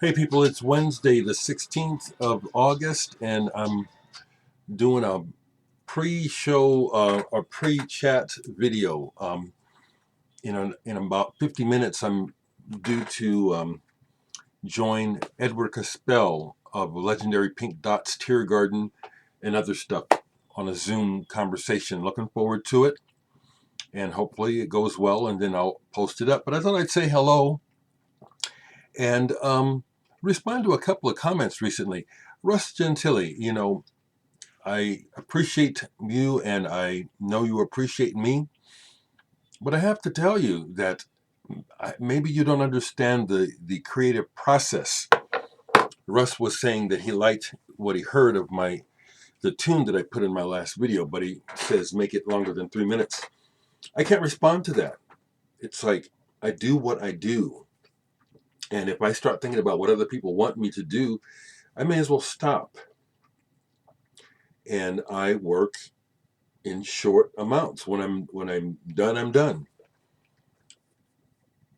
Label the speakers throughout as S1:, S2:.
S1: Hey people, it's Wednesday the 16th of August and I'm doing a pre-show or pre-chat video. In about 50 minutes I'm due to join Edward Caspell of Legendary Pink Dots Tear Garden and other stuff on a Zoom conversation. Looking forward to it, and hopefully it goes well and then I'll post it up. But I thought I'd say hello and respond to a couple of comments recently. Russ Gentili, I appreciate you and I know you appreciate me, but I have to tell you that maybe you don't understand the creative process. Russ was saying that he liked what he heard of the tune that I put in my last video, but he says make it longer than 3 minutes. I can't respond to that. It's like I do what I do. And if I start thinking about what other people want me to do, I may as well stop. And I work in short amounts. When I'm done, I'm done.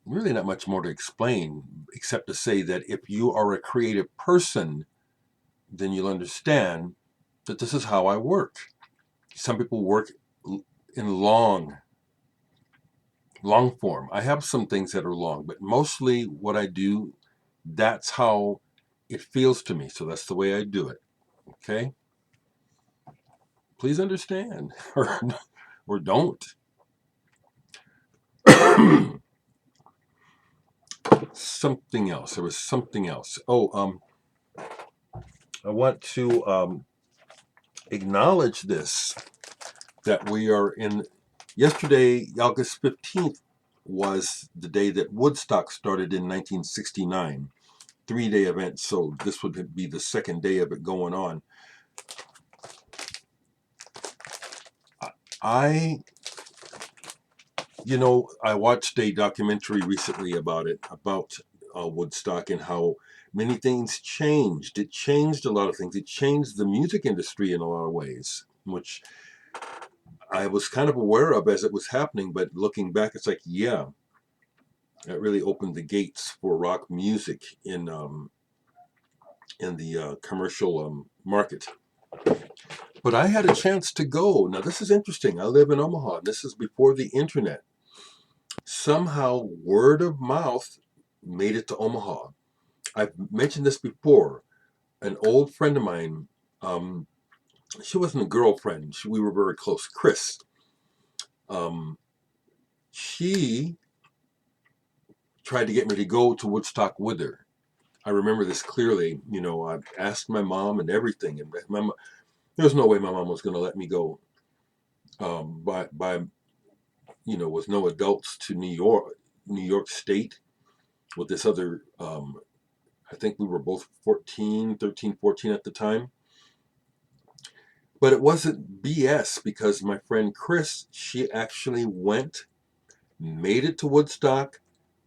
S1: Really not much more to explain except to say that if you are a creative person, then you'll understand that this is how I work. Some people work in long form. I have some things that are long, but mostly what I do, that's how it feels to me. So that's the way I do it. Okay? Please understand or don't. Something else. There was something else. I want to acknowledge this, that we are in. Yesterday, August 15th, was the day that Woodstock started in 1969. 3-day event, so this would be the second day of it going on. I, I watched a documentary recently about Woodstock and how many things changed. It changed a lot of things. It changed the music industry in a lot of ways, which I was kind of aware of as it was happening, but looking back, it's like, yeah, it really opened the gates for rock music in the commercial market. But I had a chance to go. Now, this is interesting. I live in Omaha, and this is before the internet. Somehow, word of mouth made it to Omaha. I've mentioned this before. An old friend of mine, um, she wasn't a girlfriend. We were very close. Chris. Um, she tried to get me to go to Woodstock with her. I remember this clearly. I asked my mom and everything, and there was no way my mom was going to let me go. By with no adults to New York State with this other. I think we were both 14, 13, 14 at the time. But it wasn't BS because my friend Chris, she actually went, made it to Woodstock,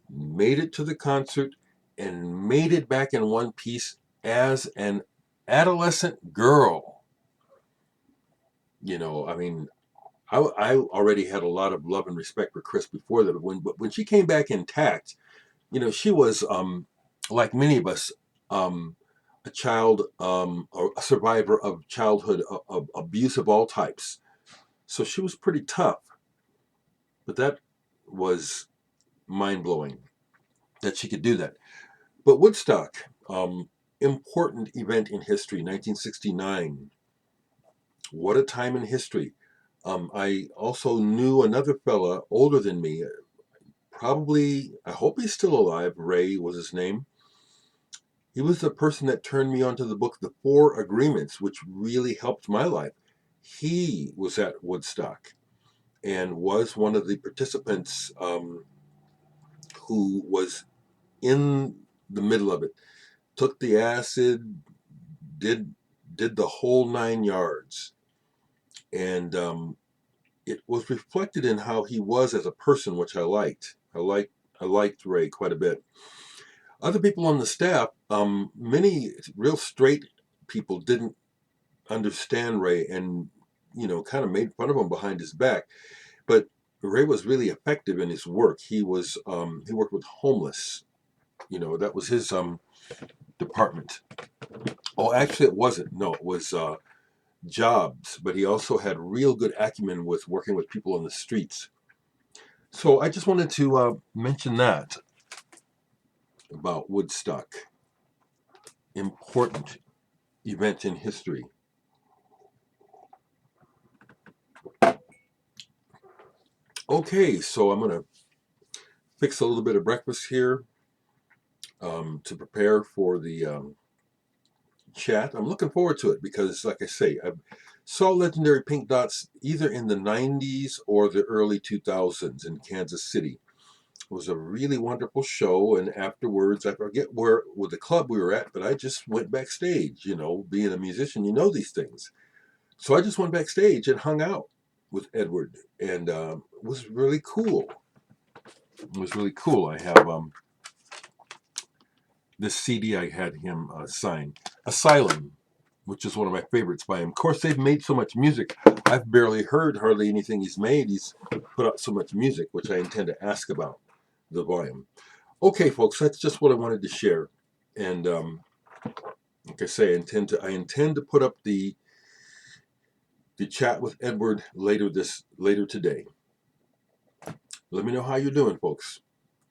S1: made it to the concert, and made it back in one piece as an adolescent girl. I mean, I already had a lot of love and respect for Chris before that. But when she came back intact, she was like many of us, a child, a survivor of childhood of abuse of all types. So she was pretty tough. But that was mind blowing that she could do that. But Woodstock, important event in history, 1969. What a time in history. I also knew another fella older than me, probably, I hope he's still alive. Ray was his name. He was the person that turned me onto the book, The Four Agreements, which really helped my life. He was at Woodstock and was one of the participants who was in the middle of it. Took the acid, did the whole 9 yards, and it was reflected in how he was as a person, which I liked. I liked Ray quite a bit. Other people on the staff, many real straight people didn't understand Ray and kind of made fun of him behind his back. But Ray was really effective in his work. He worked with homeless You know, that was his department. Oh, actually, it wasn't. No, it was jobs. But he also had real good acumen with working with people on the streets. So I just wanted to mention that about Woodstock. Important event in history. Okay, so I'm going to fix a little bit of breakfast here to prepare for the chat. I'm looking forward to it because, like I say, I saw Legendary Pink Dots either in the 90s or the early 2000s in Kansas City. It was a really wonderful show, and afterwards, I forget where with the club we were at, but I just went backstage. You know, being a musician, you know these things. So I just went backstage and hung out with Edward, and it was really cool. It was really cool. I have this CD I had him sign, Asylum, which is one of my favorites by him. Of course, they've made so much music. I've barely heard hardly anything he's made. He's put out so much music, which I intend to ask about the volume. Okay, folks, that's just what I wanted to share. And like I say, I intend to put up the chat with Edward later today. Let me know how you're doing, folks.